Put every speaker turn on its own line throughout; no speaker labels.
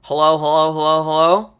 Hello, hello, hello, hello?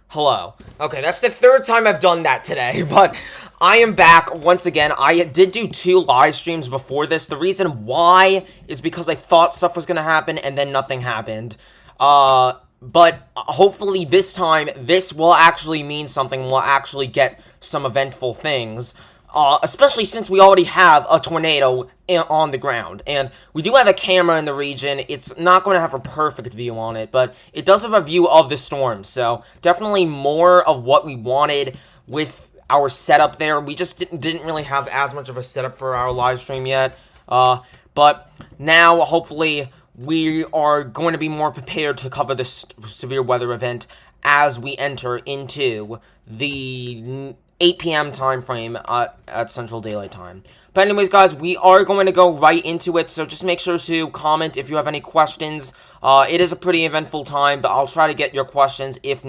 Hello. Okay, that's the third time I've done that today, but I am back once again. I did do 2 live streams before this. The reason why is because I thought stuff was gonna happen and then nothing happened. But hopefully this time, this will actually mean something. We'll actually get some eventful things. Especially since we already have a tornado on the ground. And we do have a camera in the region. It's not going to have a perfect view on it, but it does have a view of the storm. So definitely more of what we wanted with our setup there. We just didn't really have as much of a setup for our live stream yet. But now, hopefully, we are going to be more prepared to cover this severe weather event as we enter into the 8 p.m. time frame at Central Daylight Time. But anyways, guys, we are going to go right into it, so just make sure to comment if you have any questions. It is a pretty eventful time, but I'll try to get your questions if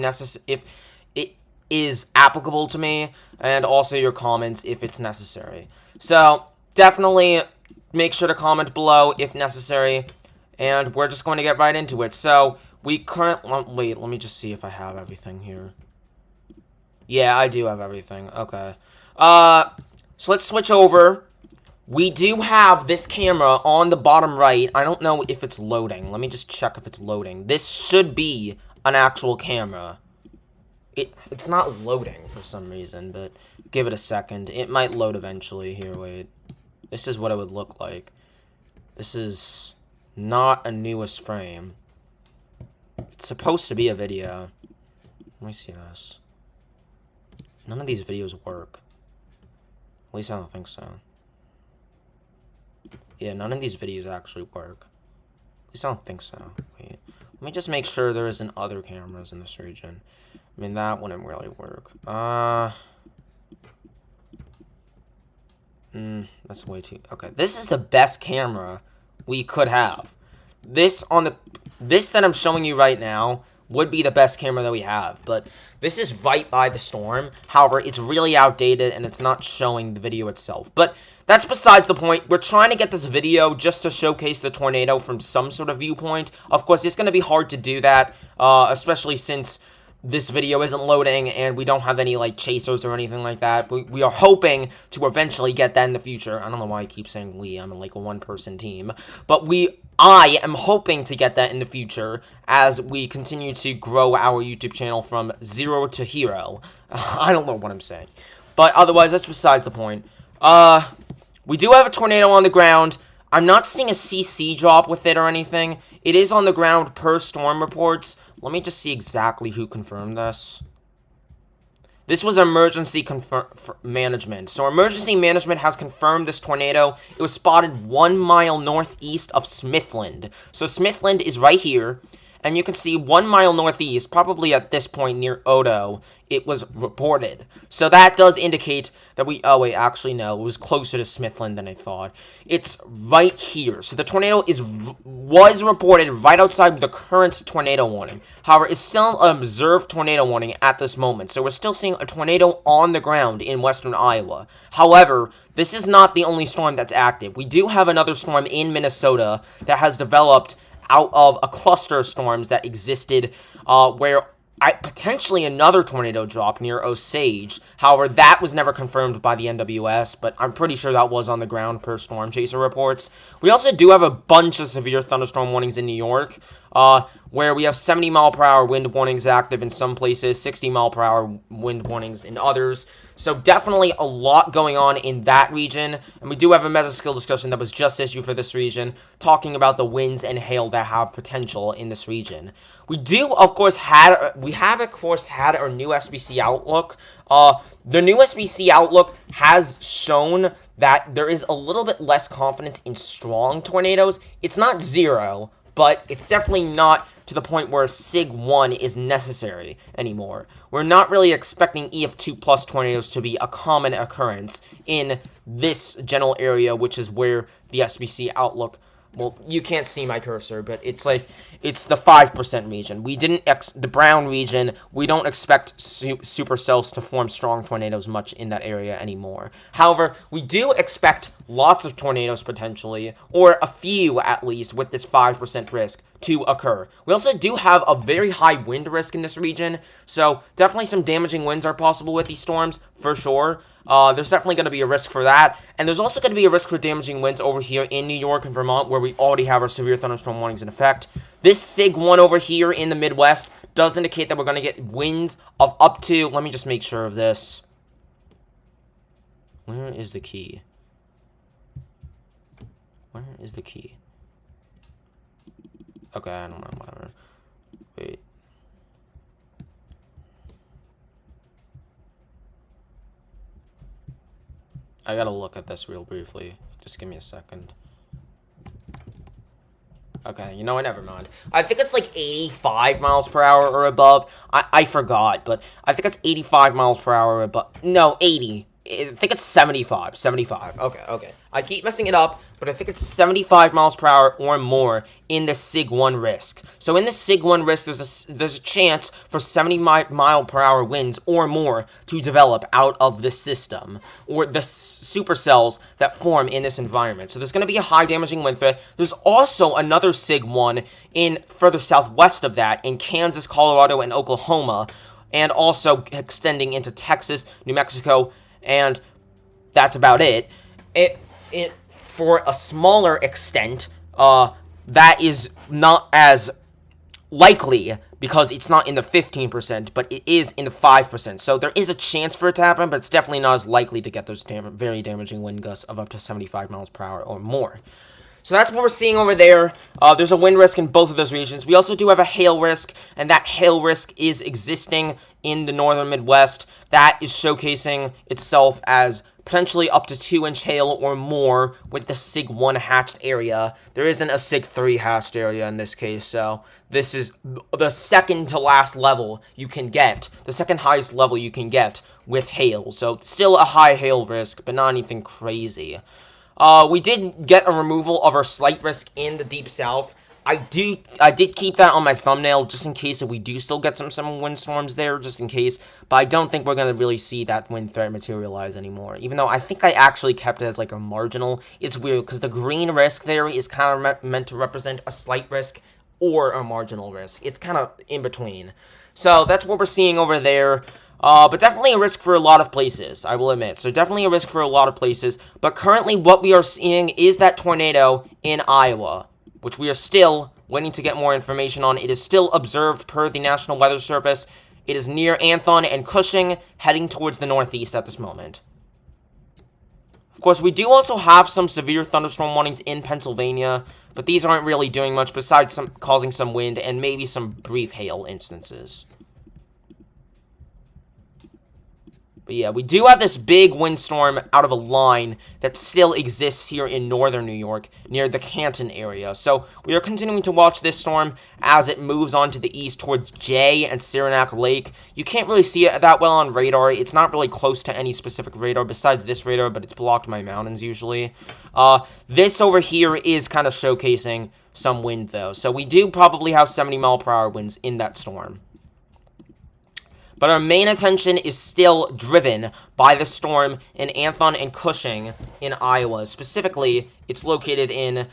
it is applicable to me, and also your comments if it's necessary. So, definitely make sure to comment below if necessary, and we're just going to get right into it. So, wait, let me just see if I have everything here. Yeah, I do have everything. Okay. So let's switch over. We do have this camera on the bottom right. I don't know if it's loading. Let me just check if it's loading. This should be an actual camera. It's not loading for some reason, but give it a second. It might load eventually. Here, wait. This is what it would look like. This is not a newest frame. It's supposed to be a video. Let me see this. None of these videos work. At least I don't think so. Yeah, none of these videos actually work. At least I don't think so. Wait. Let me just make sure there isn't other cameras in this region. I mean, that wouldn't really work. That's way too... Okay, this is the best camera we could have. This that I'm showing you right now would be the best camera that we have, but this is right by the storm. However, it's really outdated and it's not showing the video itself. But that's besides the point. We're trying to get this video just to showcase the tornado from some sort of viewpoint. Of course, it's going to be hard to do that, especially since this video isn't loading and we don't have any like chasers or anything like that. We are hoping to eventually get that in the future. I don't know why I keep saying we. I'm like a one-person team. But I am hoping to get that in the future as we continue to grow our YouTube channel from 0 to hero. I don't know what I'm saying. But otherwise, that's besides the point. We do have a tornado on the ground. I'm not seeing a CC drop with it or anything. It is on the ground per storm reports. Let me just see exactly who confirmed this. This was emergency management. So emergency management has confirmed this tornado. It was spotted 1 mile northeast of Smithland. So Smithland is right here. And you can see 1 mile northeast, probably at this point near Odo, it was reported. So that does indicate that oh wait, actually no, it was closer to Smithland than I thought. It's right here. So the tornado was reported right outside the current tornado warning. However, it's still an observed tornado warning at this moment. So we're still seeing a tornado on the ground in western Iowa. However, this is not the only storm that's active. We do have another storm in Minnesota that has developed out of a cluster of storms that existed where potentially another tornado dropped near Osage. However, that was never confirmed by the NWS, but I'm pretty sure that was on the ground per storm chaser reports. We also do have a bunch of severe thunderstorm warnings in New York, where we have 70-mile-per-hour wind warnings active in some places, 60-mile-per-hour wind warnings in others. So definitely a lot going on in that region, and we do have a mesoskill discussion that was just issued for this region, talking about the winds and hail that have potential in this region. We of course had our new SBC outlook. The new SBC outlook has shown that there is a little bit less confidence in strong tornadoes. It's not 0, but it's definitely not to the point where SIG 1 is necessary anymore. We're not really expecting EF2 plus tornadoes to be a common occurrence in this general area, which is where the SBC outlook, well, you can't see my cursor, but it's the 5% region. The brown region, we don't expect supercells to form strong tornadoes much in that area anymore. However, we do expect lots of tornadoes potentially, or a few at least, with this 5% risk to occur. We also do have a very high wind risk in this region, so definitely some damaging winds are possible with these storms, for sure. There's definitely going to be a risk for that, and there's also going to be a risk for damaging winds over here in New York and Vermont, where we already have our severe thunderstorm warnings in effect. This SIG 1 over here in the Midwest does indicate that we're going to get winds of up to, let me just make sure of this. Where is the key? Where is the key? Okay, I don't know, whatever. Wait. I gotta look at this real briefly. Just give me a second. Okay, you know what? Never mind. I think it's like 85 miles per hour or above. I forgot, but I think it's 85 miles per hour or above. No, 80. I think it's 75. 75. Okay. I keep messing it up, but I think it's 75 miles per hour or more in the SIG 1 risk. So in the SIG 1 risk, there's a chance for 70 mile per hour winds or more to develop out of the system, or the supercells that form in this environment. So there's going to be a high damaging wind threat. There's also another SIG 1 in further southwest of that, in Kansas, Colorado, and Oklahoma, and also extending into Texas, New Mexico, and that's about it. For a smaller extent, that is not as likely because it's not in the 15%, but it is in the 5%. So there is a chance for it to happen, but it's definitely not as likely to get those very damaging wind gusts of up to 75 miles per hour or more. So that's what we're seeing over there. There's a wind risk in both of those regions. We also do have a hail risk, and that hail risk is existing in the northern Midwest. That is showcasing itself as potentially up to 2-inch hail or more with the SIG 1 hatched area. There isn't a SIG 3 hatched area in this case, so this is the second to last level you can get, the second highest level you can get with hail. So still a high hail risk, but not anything crazy. We did get a removal of our slight risk in the deep south. I did keep that on my thumbnail just in case if we do still get some windstorms there, just in case. But I don't think we're going to really see that wind threat materialize anymore. Even though I think I actually kept it as like a marginal. It's weird because the green risk there is kind of meant to represent a slight risk or a marginal risk. It's kind of in between. So that's what we're seeing over there. But definitely a risk for a lot of places, I will admit. So definitely a risk for a lot of places. But currently what we are seeing is that tornado in Iowa, which we are still waiting to get more information on. It is still observed per the National Weather Service. It is near Anthon and Cushing, heading towards the northeast at this moment. Of course, we do also have some severe thunderstorm warnings in Pennsylvania, but these aren't really doing much besides causing some wind and maybe some brief hail instances. But yeah, we do have this big windstorm out of a line that still exists here in northern New York, near the Canton area. So we are continuing to watch this storm as it moves on to the east towards Jay and Saranac Lake. You can't really see it that well on radar. It's not really close to any specific radar besides this radar, but it's blocked by mountains usually. This over here is kind of showcasing some wind, though. So we do probably have 70 mile per hour winds in that storm. But our main attention is still driven by the storm in Anthon and Cushing in Iowa. Specifically, it's located in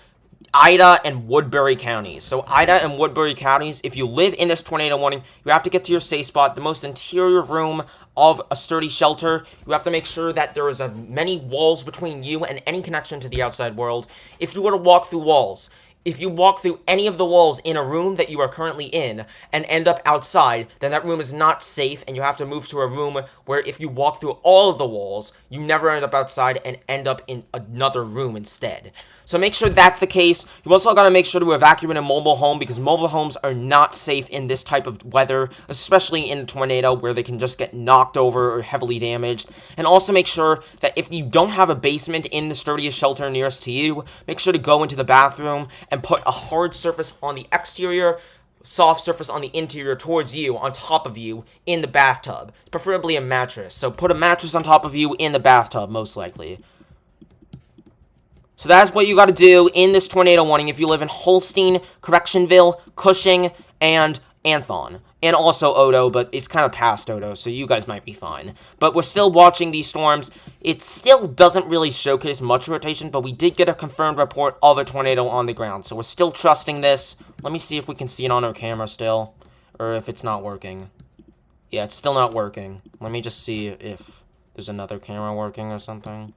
Ida and Woodbury counties. So Ida and Woodbury counties, if you live in this tornado warning, you have to get to your safe spot, the most interior room of a sturdy shelter. You have to make sure that there is many walls between you and any connection to the outside world. If you were to walk through walls, if you walk through any of the walls in a room that you are currently in and end up outside, then that room is not safe, and you have to move to a room where if you walk through all of the walls, you never end up outside and end up in another room instead. So make sure that's the case. You also got to make sure to evacuate a mobile home because mobile homes are not safe in this type of weather, especially in a tornado where they can just get knocked over or heavily damaged. And also make sure that if you don't have a basement in the sturdiest shelter nearest to you, make sure to go into the bathroom and put a hard surface on the exterior, soft surface on the interior towards you, on top of you, in the bathtub. Preferably a mattress. So put a mattress on top of you in the bathtub, most likely. So that's what you got to do in this tornado warning if you live in Holstein, Correctionville, Cushing, and Anthon. and also Odo, but it's kind of past Odo, so you guys might be fine. But we're still watching these storms. It still doesn't really showcase much rotation, but we did get a confirmed report of a tornado on the ground, so we're still trusting this. Let me see if we can see it on our camera still, or if it's not working. Yeah, it's still not working. Let me just see if there's another camera working or something.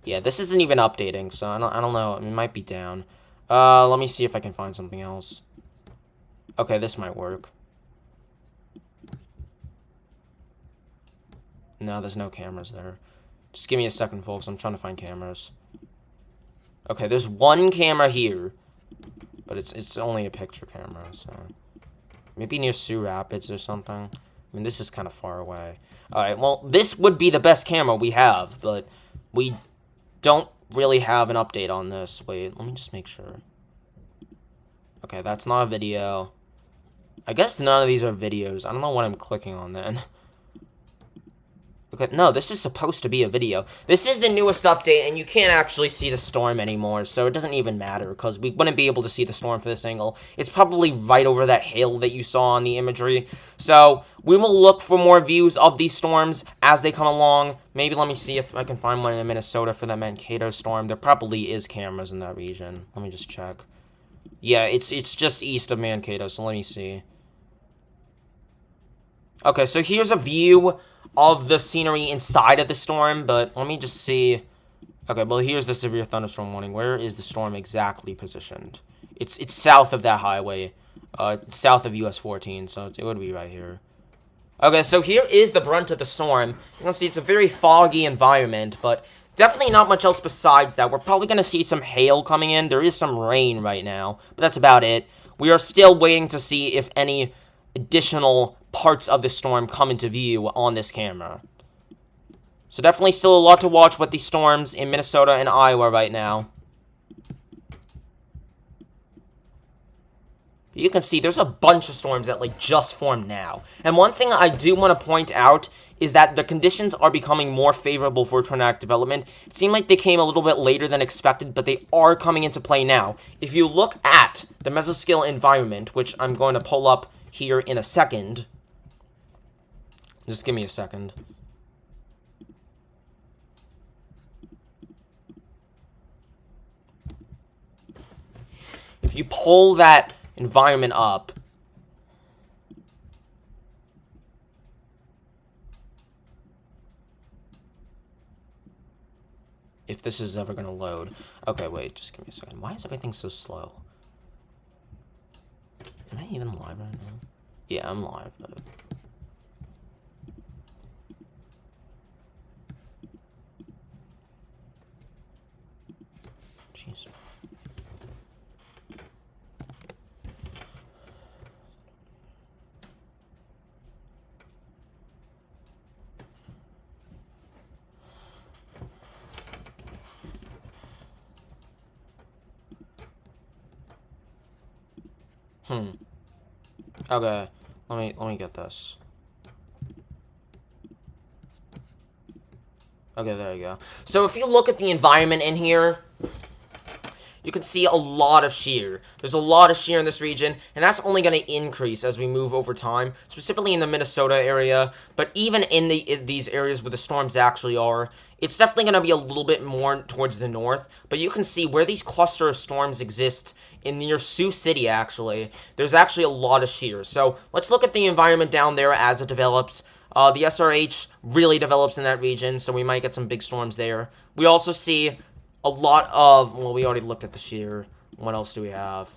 Yeah, this isn't even updating, so I don't know. It might be down. Let me see if I can find something else. Okay, this might work. No, there's no cameras there. Just give me a second, folks. I'm trying to find cameras. Okay, there's one camera here, but it's only a picture camera, so maybe near Sioux Rapids or something. I mean, this is kind of far away. All right, well, this would be the best camera we have, but we don't really have an update on this. Wait, let me just make sure. Okay, that's not a video. I guess none of these are videos. I don't know what I'm clicking on then. Okay, no, this is supposed to be a video. This is the newest update, and you can't actually see the storm anymore, so it doesn't even matter, because we wouldn't be able to see the storm for this angle. It's probably right over that hill that you saw on the imagery. So, we will look for more views of these storms as they come along. Maybe let me see if I can find one in Minnesota for the Mankato storm. There probably is cameras in that region. Let me just check. Yeah, it's just east of Mankato, so let me see. Okay, so here's a view of the scenery inside of the storm, but let me just see. Okay, well, here's the severe thunderstorm warning. Where is the storm exactly positioned? It's south of that highway, south of US 14, so it would be right here. Okay, so here is the brunt of the storm. You can see it's a very foggy environment, but definitely not much else besides that. We're probably going to see some hail coming in. There is some rain right now, but that's about it. We are still waiting to see if any additional parts of the storm come into view on this camera. So definitely still a lot to watch with these storms in Minnesota and Iowa right now. You can see there's a bunch of storms that like just formed now. And one thing I do want to point out is that the conditions are becoming more favorable for tornadic development. It seemed like they came a little bit later than expected, but they are coming into play now. If you look at the mesoscale environment, which I'm going to pull up here in a second. Just give me a second. If you pull that environment up, if this is ever going to load. Okay, wait, just give me a second. Why is everything so slow? Am I even live right now? Yeah, I'm live, but... Jeez. Okay, let me get this. Okay, there you go. So if you look at the environment in here, you can see a lot of shear. There's a lot of shear in this region, and that's only going to increase as we move over time, specifically in the Minnesota area. But even in these areas where the storms actually are, it's definitely going to be a little bit more towards the north. But you can see where these cluster of storms exist in near Sioux City, actually. There's actually a lot of shear. So let's look at the environment down there as it develops. The SRH really develops in that region, so we might get some big storms there. We also see a lot of, well, we already looked at the shear. What else do we have?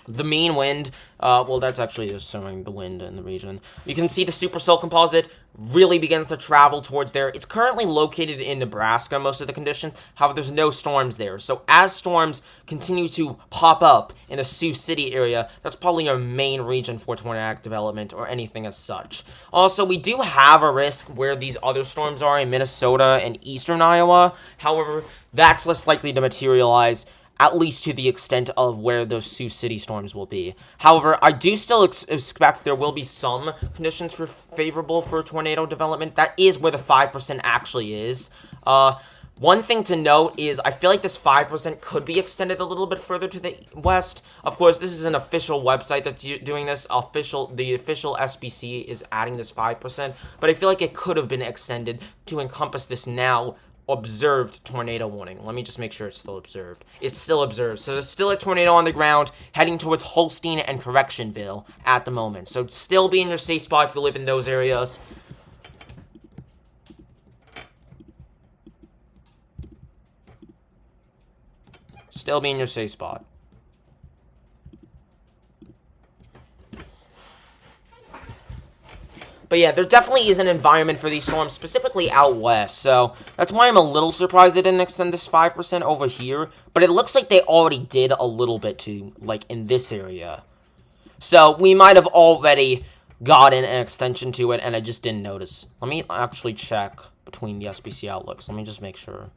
The mean wind, well, that's actually just showing the wind in the region. You can see the supercell composite really begins to travel towards there. It's currently located in Nebraska, most of the conditions. However, there's no storms there. So as storms continue to pop up in the Sioux City area, that's probably our main region for tornadic development or anything as such. Also, we do have a risk where these other storms are in Minnesota and eastern Iowa. However, that's less likely to materialize, at least to the extent of where those Sioux City storms will be. However, I do still expect there will be some conditions favorable for tornado development. That is where the 5% actually is. One thing to note is I feel like this 5% could be extended a little bit further to the west. Of course, this is an official website that's doing this. The official SBC is adding this 5%, but I feel like it could have been extended to encompass this now observed tornado warning. Let me just make sure it's still observed. It's still observed. So there's still a tornado on the ground heading towards Holstein and Correctionville at the moment. So still be in your safe spot if you live in those areas. Still be in your safe spot. But yeah, there definitely is an environment for these storms, specifically out west. So that's why I'm a little surprised they didn't extend this 5% over here. But it looks like they already did a little bit too, like in this area. So we might have already gotten an extension to it, and I just didn't notice. Let me actually check between the SBC outlooks. Let me just make sure.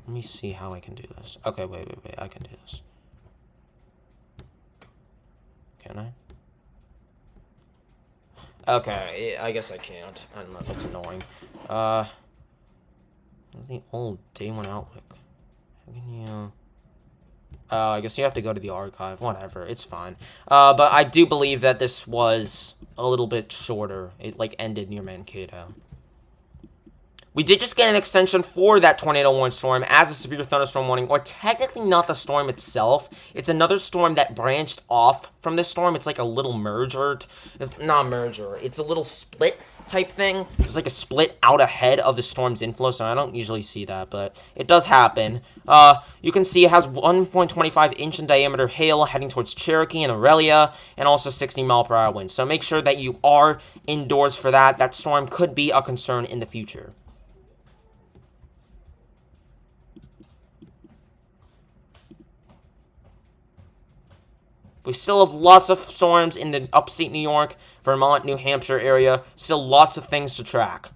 Let me see how I can do this. Okay, wait. I can do this. Can I? Okay, I guess I can't. I don't know, that's annoying. The old day one outlook. How can you... I guess you have to go to the archive. Whatever, it's fine. But I do believe that this was a little bit shorter. It, like, ended near Mankato. We did just get an extension for that tornado warning storm as a severe thunderstorm warning, or technically not the storm itself. It's another storm that branched off from this storm. It's like a little merger. It's not merger. It's a little split type thing. It's like a split out ahead of the storm's inflow, so I don't usually see that, but it does happen. You can see it has 1.25 inch in diameter hail heading towards Cherokee and Aurelia, and also 60-mile-per-hour winds. So make sure that you are indoors for that. That storm could be a concern in the future. We still have lots of storms in the upstate New York, Vermont, New Hampshire area. Still lots of things to track.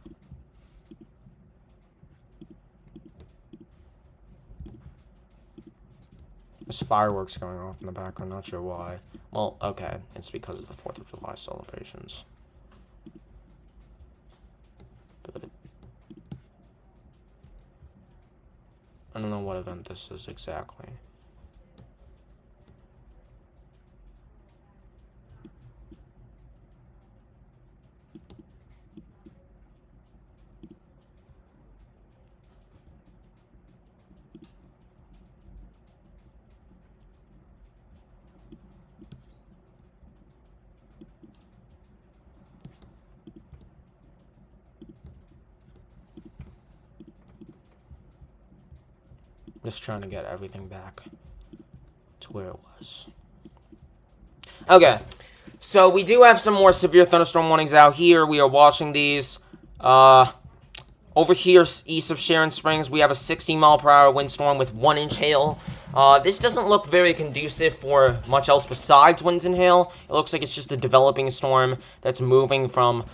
There's fireworks going off in the background, not sure why. Well, okay, it's because of the 4th of July celebrations. But I don't know what event this is exactly. Just trying to get everything back to where it was. Okay, so we do have some more severe thunderstorm warnings out here. We are watching these. Over here, east of Sharon Springs, we have a 60-mile-per-hour windstorm with 1-inch hail. This doesn't look very conducive for much else besides winds and hail. It looks like it's just a developing storm that's moving from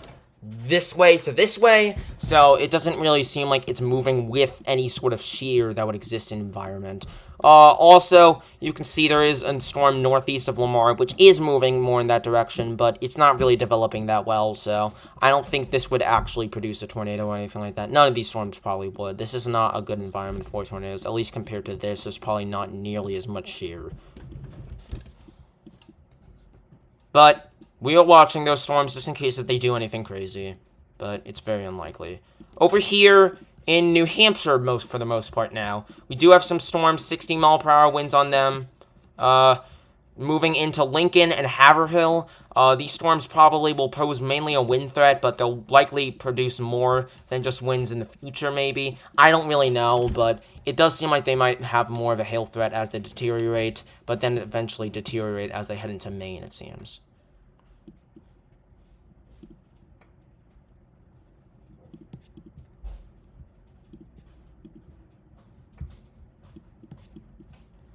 this way to this way, so it doesn't really seem like it's moving with any sort of shear that would exist in environment. Also, you can see there is a storm northeast of Lamar, which is moving more in that direction, but it's not really developing that well, so I don't think this would actually produce a tornado or anything like that. None of these storms probably would. This is not a good environment for tornadoes, at least compared to this. There's probably not nearly as much shear. But we are watching those storms just in case if they do anything crazy, but it's very unlikely. Over here in New Hampshire, for the most part now, we do have some storms, 60-mile-per-hour winds on them. Moving into Lincoln and Haverhill, these storms probably will pose mainly a wind threat, but they'll likely produce more than just winds in the future, maybe. I don't really know, but it does seem like they might have more of a hail threat as they deteriorate, but then eventually deteriorate as they head into Maine, it seems.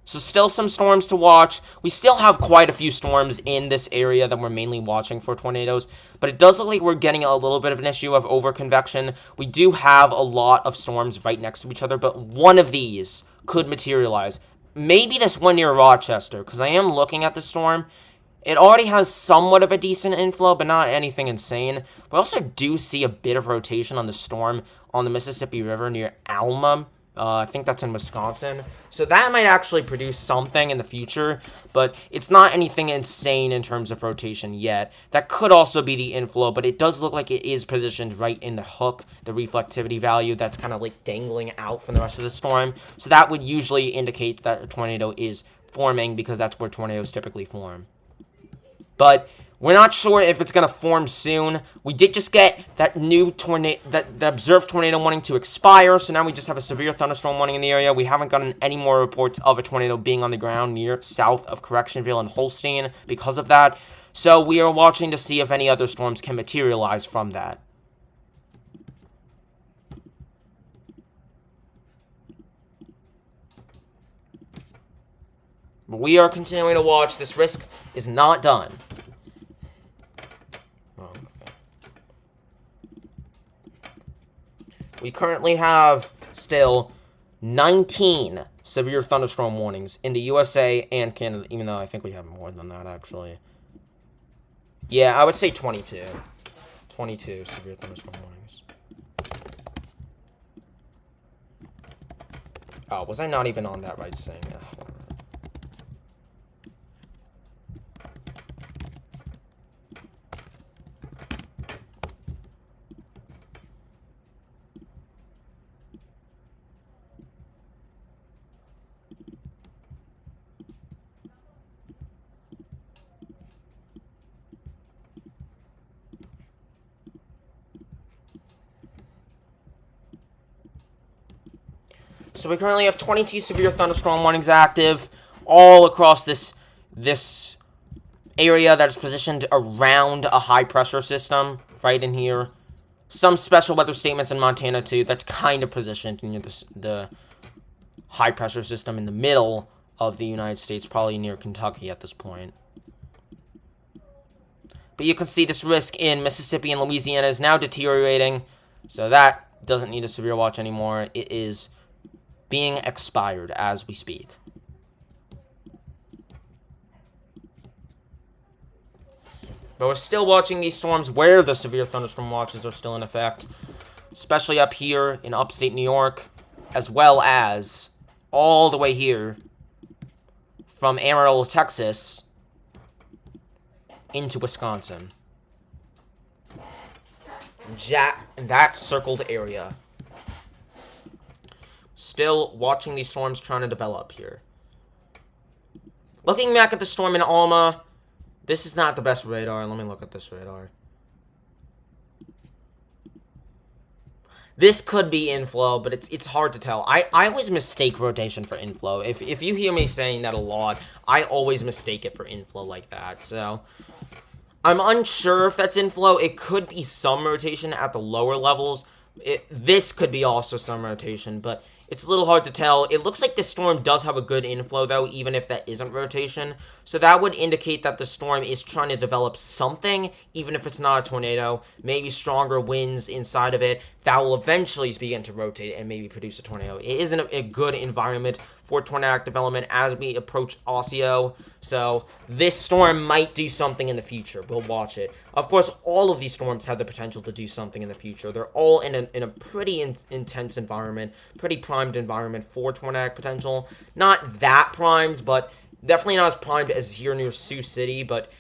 So still some storms to watch. We still have quite a few storms in this area that we're mainly watching for tornadoes, but it does look like we're getting a little bit of an issue of overconvection. We do have a lot of storms right next to each other, but one of these could materialize. Maybe this one near Rochester, because I am looking at the storm. It already has somewhat of a decent inflow, but not anything insane. We also do see a bit of rotation on the storm on the Mississippi River near Alma. I think that's in Wisconsin. So that might actually produce something in the future, but it's not anything insane in terms of rotation yet. That could also be the inflow, but it does look like it is positioned right in the hook, the reflectivity value that's kind of like dangling out from the rest of the storm. So that would usually indicate that a tornado is forming, because that's where tornadoes typically form. But we're not sure if it's going to form soon. We did just get that new tornado, the observed tornado warning to expire, so now we just have a severe thunderstorm warning in the area. We haven't gotten any more reports of a tornado being on the ground near south of Correctionville and Holstein because of that. So we are watching to see if any other storms can materialize from that. But we are continuing to watch. This risk is not done. We currently have still 19 severe thunderstorm warnings in the USA and Canada, even though I think we have more than that, actually. Yeah, I would say 22. 22 severe thunderstorm warnings. Oh, was I not even on that right thing? So we currently have 22 severe thunderstorm warnings active all across this area that is positioned around a high pressure system right in here. Some special weather statements in Montana too. That's kind of positioned near the high pressure system in the middle of the United States, probably near Kentucky at this point. But you can see this risk in Mississippi and Louisiana is now deteriorating, so that doesn't need a severe watch anymore. It is being expired as we speak. But we're still watching these storms where the severe thunderstorm watches are still in effect, especially up here in upstate New York, as well as all the way here from Amarillo, Texas, into Wisconsin. That circled area. Still watching these storms trying to develop here. Looking back at the storm in Alma, this is not the best radar. Let me look at this radar. This could be inflow, but it's hard to tell. I always mistake rotation for inflow. If you hear me saying that a lot, I always mistake it for inflow like that. So I'm unsure if that's inflow. It could be some rotation at the lower levels. This could be also some rotation, but it's a little hard to tell. It looks like the storm does have a good inflow, though, even if that isn't rotation. So that would indicate that the storm is trying to develop something, even if it's not a tornado. Maybe stronger winds inside of it that will eventually begin to rotate and maybe produce a tornado. It isn't a good environment for tornadic development as we approach Osseo. So this storm might do something in the future. We'll watch it. Of course, all of these storms have the potential to do something in the future. They're all in a pretty intense environment, pretty primed environment for tornadic potential. Not that primed, but definitely not as primed as here near Sioux City, but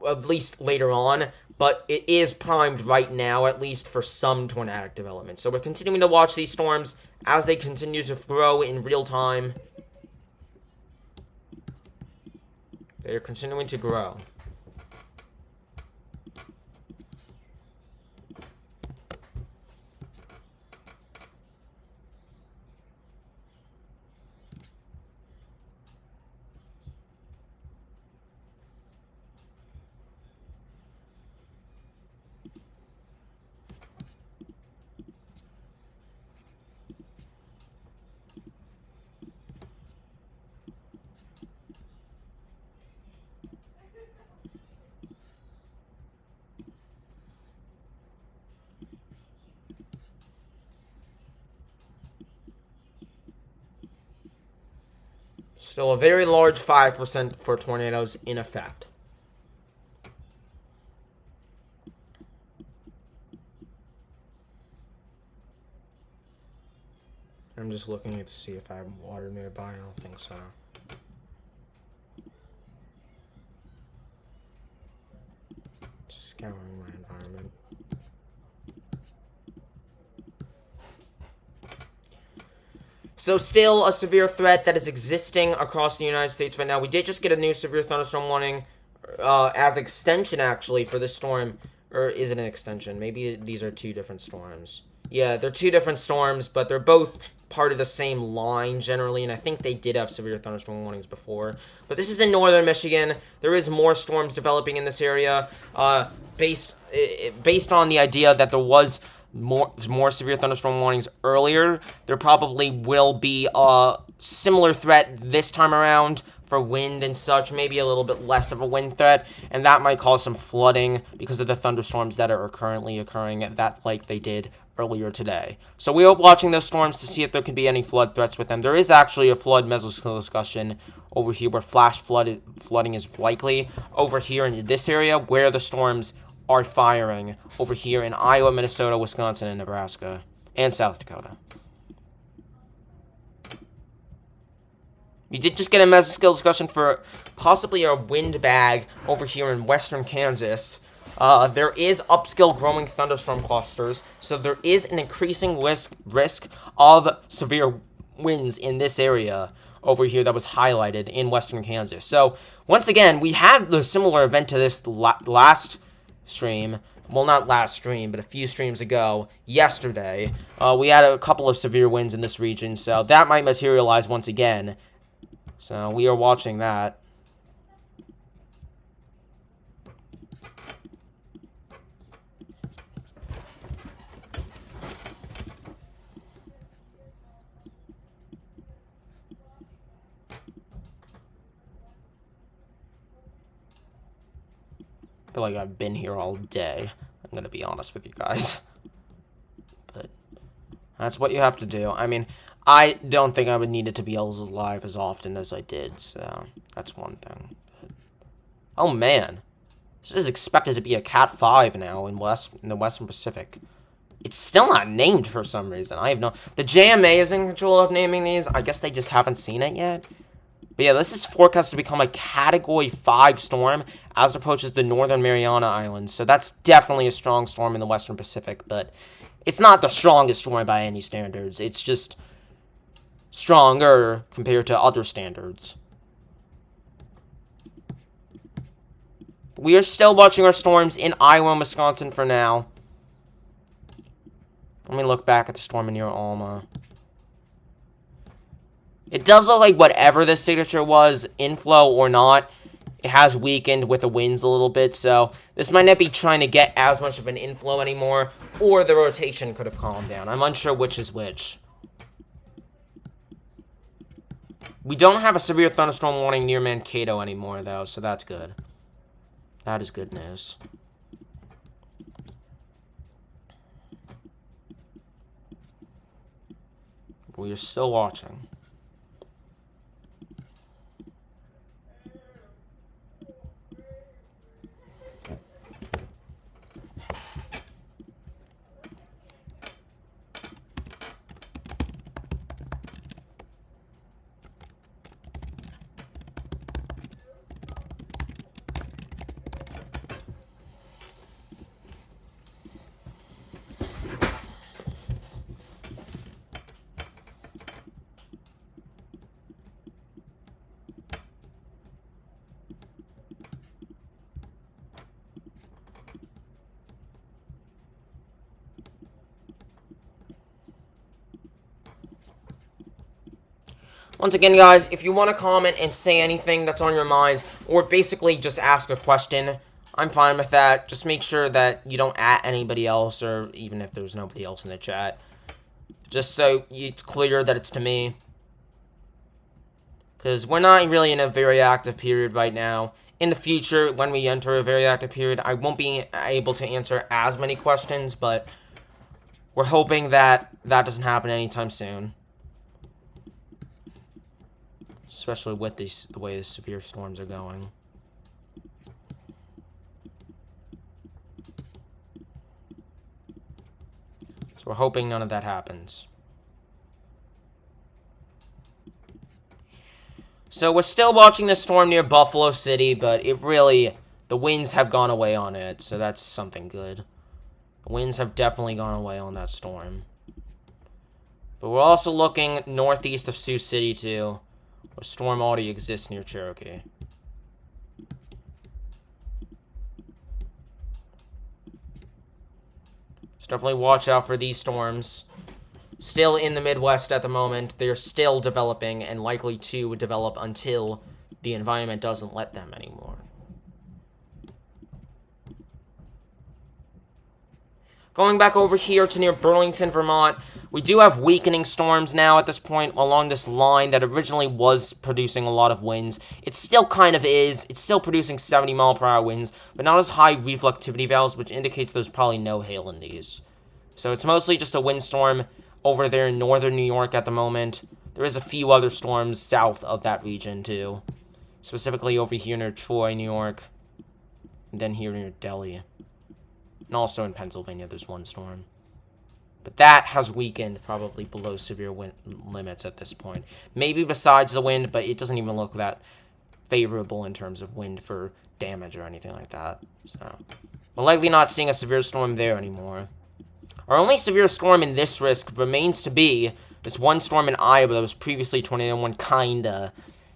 at least later on. But it is primed right now, at least for some tornadic development. So we're continuing to watch these storms as they continue to grow in real time. They're continuing to grow. Still a very large 5% for tornadoes in effect. I'm just looking to see if I have water nearby. I don't think so. Just scouring my environment. So still a severe threat that is existing across the United States right now. We did just get a new severe thunderstorm warning as extension, actually, for this storm. Or is it an extension? Maybe these are two different storms. Yeah, they're two different storms, but they're both part of the same line generally, and I think they did have severe thunderstorm warnings before. But this is in northern Michigan. There is more storms developing in this area, based on the idea that there was more severe thunderstorm warnings earlier. There probably will be a similar threat this time around for wind and such, maybe a little bit less of a wind threat, and that might cause some flooding because of the thunderstorms that are currently occurring at that lake they did earlier today. So we are watching those storms to see if there can be any flood threats with them. There is actually a flood mesoscale discussion over here where flash flooding is likely over here in this area where the storms are firing over here in Iowa, Minnesota, Wisconsin, and Nebraska, and South Dakota. We did just get a mesoscale discussion for possibly a wind bag over here in western Kansas. There is upscale growing thunderstorm clusters, so there is an increasing risk of severe winds in this area over here that was highlighted in western Kansas. So, once again, we had the similar event to this last stream. Well, not last stream, but a few streams ago, yesterday. We had a couple of severe winds in this region, so that might materialize once again. So, we are watching that. I feel like I've been here all day. I'm gonna be honest with you guys. But that's what you have to do. I mean, I don't think I would need it to be alive as often as I did, so that's one thing. But, oh man, this is expected to be a Cat 5 now in the Western Pacific. It's still not named for some reason. I have no. The JMA is in control of naming these. I guess they just haven't seen it yet. But yeah, this is forecast to become a Category 5 storm as it approaches the Northern Mariana Islands. So that's definitely a strong storm in the Western Pacific, but it's not the strongest storm by any standards. It's just stronger compared to other standards. We are still watching our storms in Iowa and Wisconsin for now. Let me look back at the storm near Alma. It does look like whatever the signature was, inflow or not, it has weakened with the winds a little bit, so this might not be trying to get as much of an inflow anymore, or the rotation could have calmed down. I'm unsure which is which. We don't have a severe thunderstorm warning near Mankato anymore, though, so that's good. That is good news. We are still watching. Once again, guys, if you want to comment and say anything that's on your mind, or basically just ask a question, I'm fine with that. Just make sure that you don't at anybody else, or even if there's nobody else in the chat. Just so it's clear that it's to me. Because we're not really in a very active period right now. In the future, when we enter a very active period, I won't be able to answer as many questions, but we're hoping that that doesn't happen anytime soon. Especially with the way the severe storms are going. So we're hoping none of that happens. So we're still watching the storm near Buffalo City, but the winds have gone away on it, so that's something good. The winds have definitely gone away on that storm. But we're also looking northeast of Sioux City, too. A storm already exists near Cherokee. So definitely watch out for these storms. Still in the Midwest at the moment. They're still developing and likely to develop until the environment doesn't let them anymore. Going back over here to near Burlington, Vermont, we do have weakening storms now at this point along this line that originally was producing a lot of winds. It still kind of is. It's still producing 70-mile-per-hour winds, but not as high reflectivity values, which indicates there's probably no hail in these. So it's mostly just a windstorm over there in northern New York at the moment. There is a few other storms south of that region, too. Specifically over here near Troy, New York, and then here near Delhi. And also in Pennsylvania, there's one storm. But that has weakened probably below severe wind limits at this point. Maybe besides the wind, but it doesn't even look that favorable in terms of wind for damage or anything like that. So we're likely not seeing a severe storm there anymore. Our only severe storm in this risk remains to be this one storm in Iowa that was previously tornado one, kinda.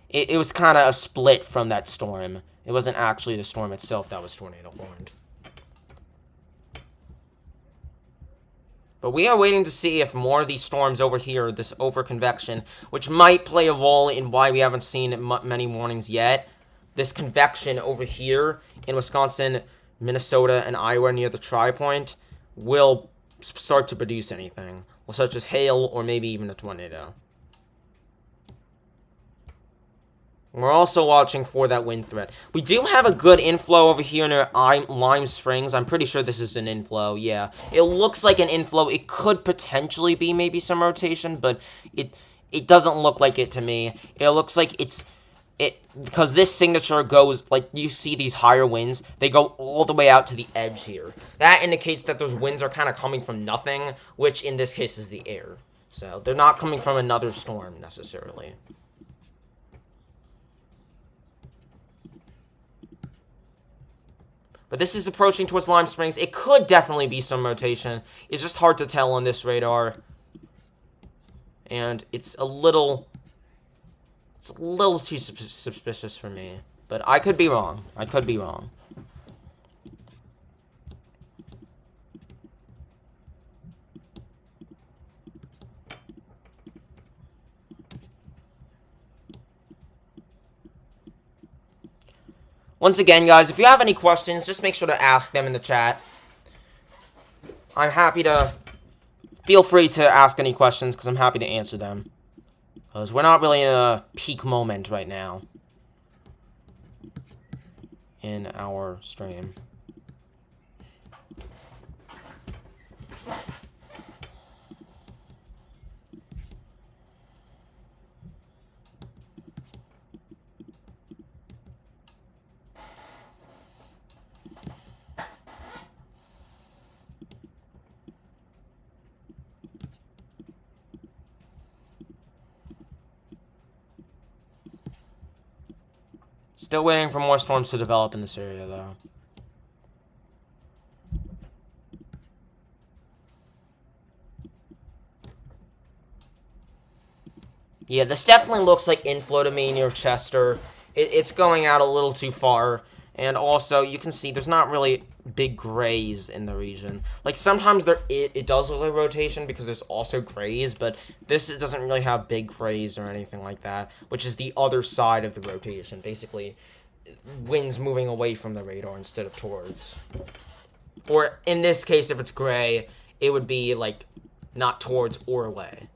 It was kind of a split from that storm. It wasn't actually the storm itself that was tornado warned. But we are waiting to see if more of these storms over here, this overconvection, which might play a role in why we haven't seen many warnings yet. This convection over here in Wisconsin, Minnesota, and Iowa near the tri-point will start to produce anything, such as hail or maybe even a tornado. We're also watching for that wind threat. We do have a good inflow over here near Lime Springs. I'm pretty sure this is an inflow, yeah. It looks like an inflow. It could potentially be maybe some rotation, but it doesn't look like it to me. It looks like because this signature goes, like, you see these higher winds, they go all the way out to the edge here. That indicates that those winds are kind of coming from nothing, which in this case is the air. So they're not coming from another storm necessarily. But this is approaching towards Lime Springs. It could definitely be some rotation. It's just hard to tell on this radar. And it's a little too suspicious for me. But I could be wrong. I could be wrong. Once again, guys, if you have any questions, just make sure to ask them in the chat. I'm happy to... Feel free to ask any questions, because I'm happy to answer them. Because we're not really in a peak moment right now in our stream. Still waiting for more storms to develop in this area, though. Yeah, this definitely looks like inflow to me near Chester. It's going out a little too far. And also, you can see there's not really big grays in the region. Like, sometimes it does look like rotation because there's also grays, but this doesn't really have big grays or anything like that, which is the other side of the rotation. Basically, winds moving away from the radar instead of towards. Or, in this case, if it's gray, it would be, like, not towards or away.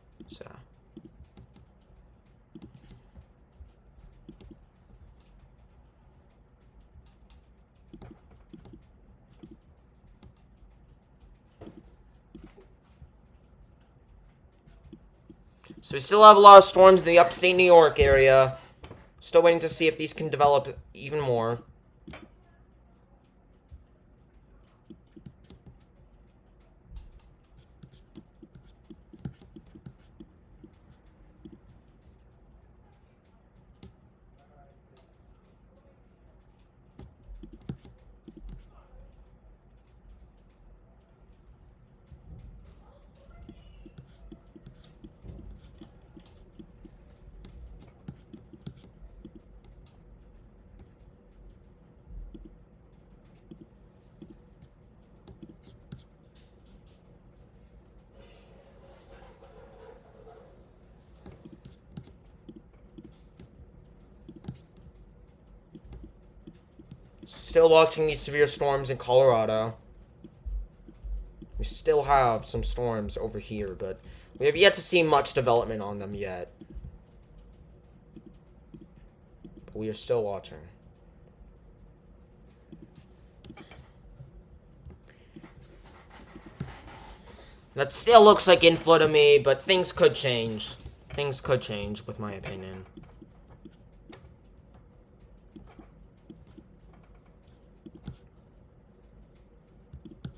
So we still have a lot of storms in the upstate New York area. Still waiting to see if these can develop even more. still watching these severe storms in Colorado. We still have some storms over here, but we have yet to see much development on them yet. But we are still watching. That still looks like inflow to me, but things could change. Things could change, with my opinion.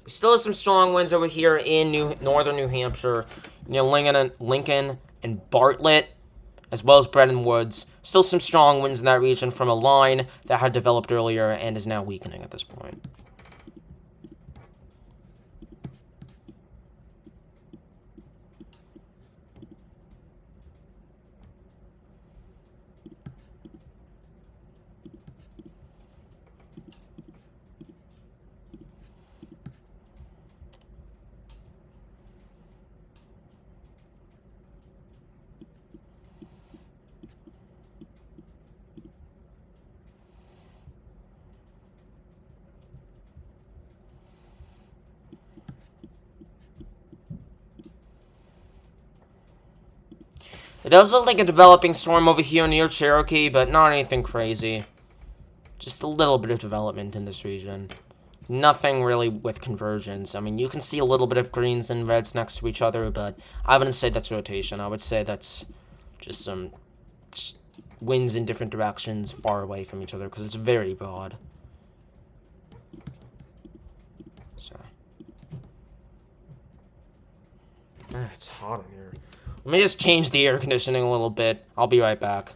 We still have some strong winds over here in northern New Hampshire, near Lincoln and Bartlett, as well as Bretton Woods. Still some strong winds in that region from a line that had developed earlier and is now weakening at this point. It does look like a developing storm over here near Cherokee, but not anything crazy. Just a little bit of development in this region. Nothing really with convergence. I mean, you can see a little bit of greens and reds next to each other, but I wouldn't say that's rotation. I would say that's just some winds in different directions far away from each other, because it's very broad. So. It's hot in here. Let me just change the air conditioning a little bit. I'll be right back.